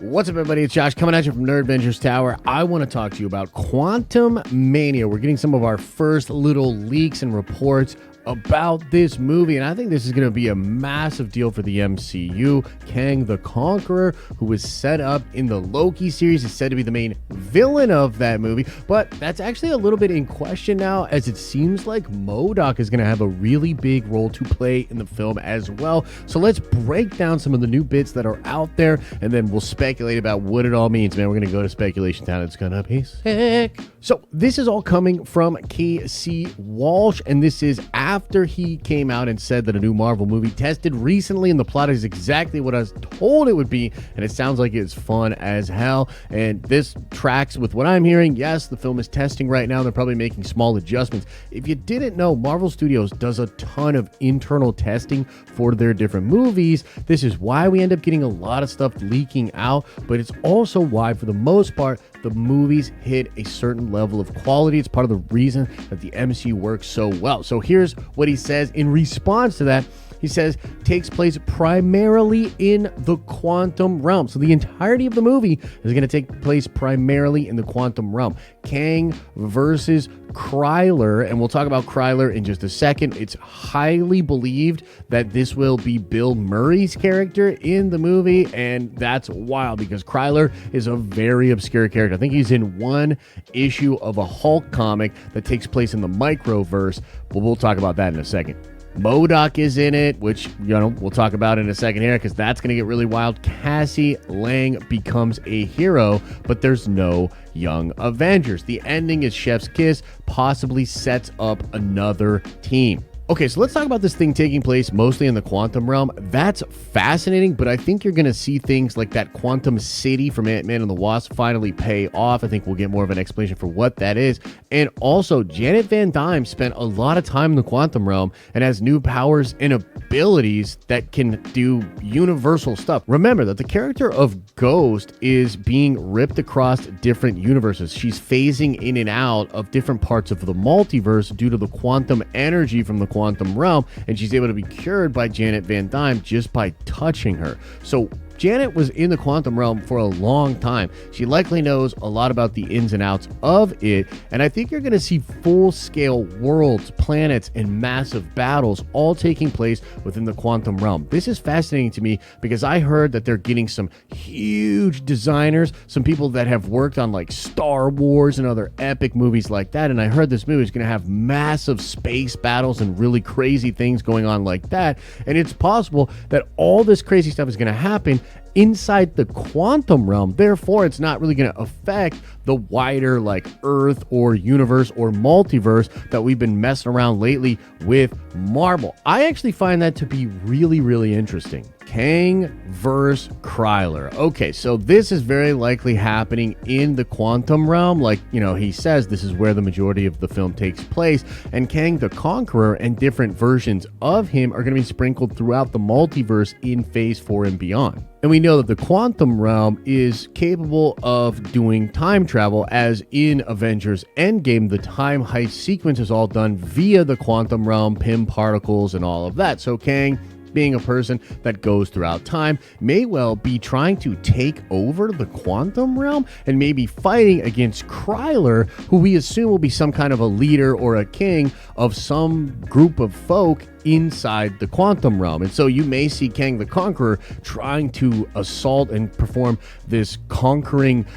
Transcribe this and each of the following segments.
What's up, everybody? It's Josh coming at you from Nerd Ventures Tower. I want to talk to you about Quantumania. We're getting some of our first little leaks and reports about this movie, and I think this is going to be a massive deal for the MCU. Kang the Conqueror, who was set up in the Loki series, is said to be the main villain of that movie, but that's actually a little bit in question now, as it seems like MODOK is going to have a really big role to play in the film as well. So let's break down some of the new bits that are out there, and then we'll speculate about what it all means. Man, we're going to go to Speculation Town. It's going to be sick. So this is all coming from KC Walsh, and this is after he came out and said that a new Marvel movie tested recently, and the plot is exactly what I was told it would be, and it sounds like it's fun as hell, and this tracks with what I'm hearing. Yes, the film is testing right now. They're probably making small adjustments. If you didn't know, Marvel Studios does a ton of internal testing for their different movies. This is why we end up getting a lot of stuff leaking out, but it's also why, for the most part, the movies hit a certain level of quality. It's part of the reason that the MCU works so well. So here's what he says in response to that. He says, takes place primarily in the quantum realm. So the entirety of the movie is going to take place primarily in the quantum realm. Kang versus Krylar, and we'll talk about Krylar in just a second. It's highly believed that this will be Bill Murray's character in the movie, and that's wild because Krylar is a very obscure character. I think he's in one issue of a Hulk comic that takes place in the Microverse, but we'll talk about that in a second. MODOK is in it, which, we'll talk about in a second here, because that's going to get really wild. Cassie Lang becomes a hero, but there's no Young Avengers. The ending is Chef's Kiss, possibly sets up another team. Okay, so let's talk about this thing taking place mostly in the quantum realm. That's fascinating, but I think you're going to see things like that Quantum City from Ant-Man and the Wasp finally pay off. I think we'll get more of an explanation for what that is. And also, Janet Van Dyne spent a lot of time in the quantum realm and has new powers and abilities that can do universal stuff. Remember that the character of Ghost is being ripped across different universes. She's phasing in and out of different parts of the multiverse due to the quantum energy from the quantum realm, and she's able to be cured by Janet Van Dyne just by touching her. So Janet was in the quantum realm for a long time. She likely knows a lot about the ins and outs of it, and I think you're going to see full-scale worlds, planets, and massive battles all taking place within the quantum realm. This is fascinating to me because I heard that they're getting some huge designers, some people that have worked on like Star Wars and other epic movies like that, and I heard this movie is going to have massive space battles and really crazy things going on like that, and it's possible that all this crazy stuff is going to happen inside the quantum realm. Therefore, it's not really going to affect the wider like Earth or universe or multiverse that we've been messing around lately with Marvel. I actually find that to be really, really interesting. Kang versus Krylar. Okay, so this is very likely happening in the quantum realm. Like, he says this is where the majority of the film takes place, and Kang the Conqueror and different versions of him are going to be sprinkled throughout the multiverse in Phase 4 and beyond. And we know that the quantum realm is capable of doing time travel, as in Avengers Endgame, the time heist sequence is all done via the quantum realm, Pym particles, and all of that. So Kang, being a person that goes throughout time, may well be trying to take over the quantum realm and maybe fighting against Krylar, who we assume will be some kind of a leader or a king of some group of folk inside the quantum realm. And so you may see Kang the Conqueror trying to assault and perform this conquering,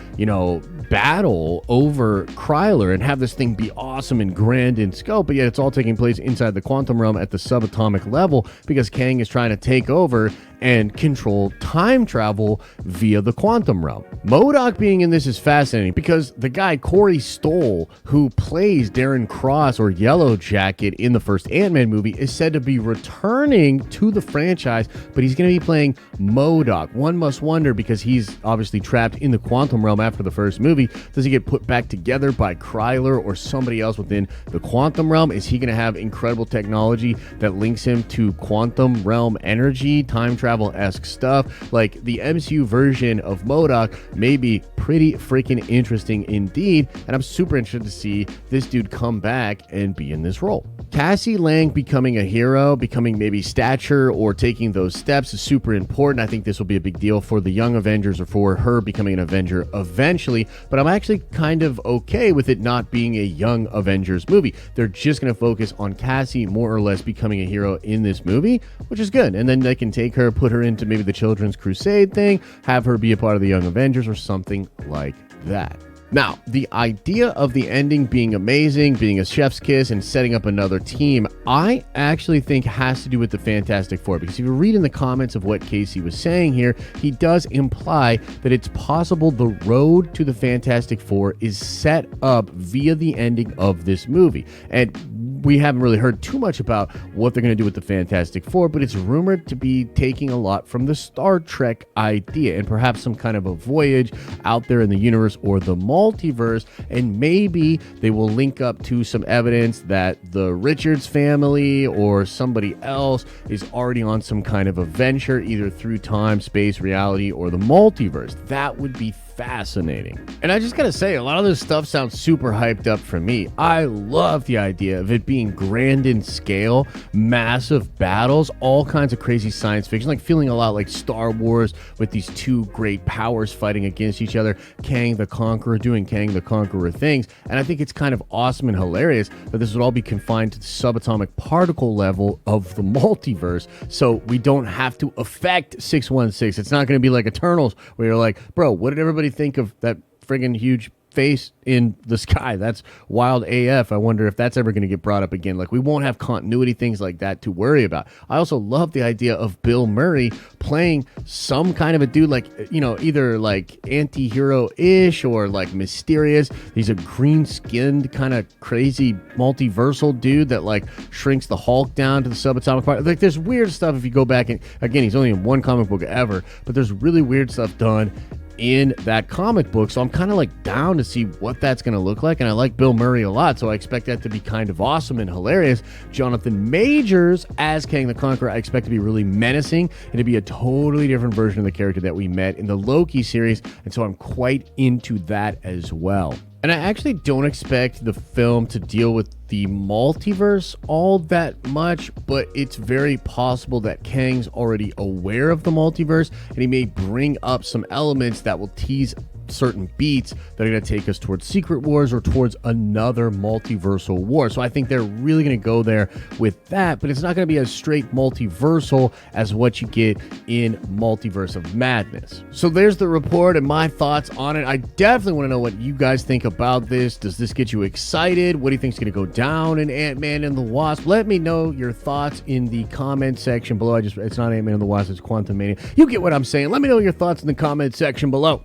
battle over Krylar and have this thing be awesome and grand in scope, but yet it's all taking place inside the quantum realm at the subatomic level because Kang is trying to take over and control time travel via the quantum realm. MODOK being in this is fascinating because the guy Corey Stoll, who plays Darren Cross or Yellow Jacket in the first Ant-Man movie, is said to be returning to the franchise, but he's going to be playing MODOK. One must wonder, because he's obviously trapped in the quantum realm after the first movie, does he get put back together by Krylar or somebody else within the quantum realm? Is he going to have incredible technology that links him to quantum realm energy, time travel, travel-esque stuff. Like the MCU version of MODOK may be pretty freaking interesting indeed, and I'm super interested to see this dude come back and be in this role. Cassie Lang becoming a hero, becoming maybe stature or taking those steps is super important. I think this will be a big deal for the Young Avengers or for her becoming an Avenger eventually, but I'm actually kind of okay with it not being a Young Avengers movie. They're just going to focus on Cassie more or less becoming a hero in this movie, which is good. And then they can take her, put her into maybe the Children's Crusade thing, have her be a part of the Young Avengers or something like that. Now, the idea of the ending being amazing, being a chef's kiss, and setting up another team, I actually think has to do with the Fantastic Four. Because if you read in the comments of what Casey was saying here, he does imply that it's possible the road to the Fantastic Four is set up via the ending of this movie. And we haven't really heard too much about what they're going to do with the Fantastic Four, but it's rumored to be taking a lot from the Star Trek idea and perhaps some kind of a voyage out there in the universe or the multiverse, and maybe they will link up to some evidence that the Richards family or somebody else is already on some kind of a venture, either through time, space, reality, or the multiverse. That would be fascinating. And I just gotta say, a lot of this stuff sounds super hyped up for me. I love the idea of it being grand in scale, massive battles, all kinds of crazy science fiction, like feeling a lot like Star Wars with these two great powers fighting against each other, Kang the Conqueror doing Kang the Conqueror things. And I think it's kind of awesome and hilarious that this would all be confined to the subatomic particle level of the multiverse, so we don't have to affect 616. It's not going to be like Eternals where you're like, bro, what did everybody think of that friggin' huge face in the sky? That's wild AF. I wonder if that's ever going to get brought up again. Like, we won't have continuity, things like that to worry about. I also love the idea of Bill Murray playing some kind of a dude, like, you know, either like anti-hero-ish or like mysterious. He's a green-skinned kind of crazy multiversal dude that like shrinks the Hulk down to the subatomic part. Like, there's weird stuff if you go back, and again, he's only in one comic book ever, but there's really weird stuff done in that comic book, so I'm kind of like down to see what that's going to look like. And I like Bill Murray a lot, so I expect that to be kind of awesome and hilarious. Jonathan Majors as Kang the Conqueror, I expect to be really menacing and to be a totally different version of the character that we met in the Loki series, and so I'm quite into that as well. And I actually don't expect the film to deal with the multiverse all that much, but it's very possible that Kang's already aware of the multiverse, and he may bring up some elements that will tease certain beats that are going to take us towards Secret Wars or towards another multiversal war. So I think they're really going to go there with that, but it's not going to be as straight multiversal as what you get in Multiverse of Madness. So there's the report and my thoughts on it. I definitely want to know what you guys think about this. Does this get you excited? What do you think is going to go down in Ant-Man and the Wasp? Let me know your thoughts in the comment section below. It's not Ant-Man and the Wasp, it's Quantumania. You get what I'm saying. Let me know your thoughts in the comment section below.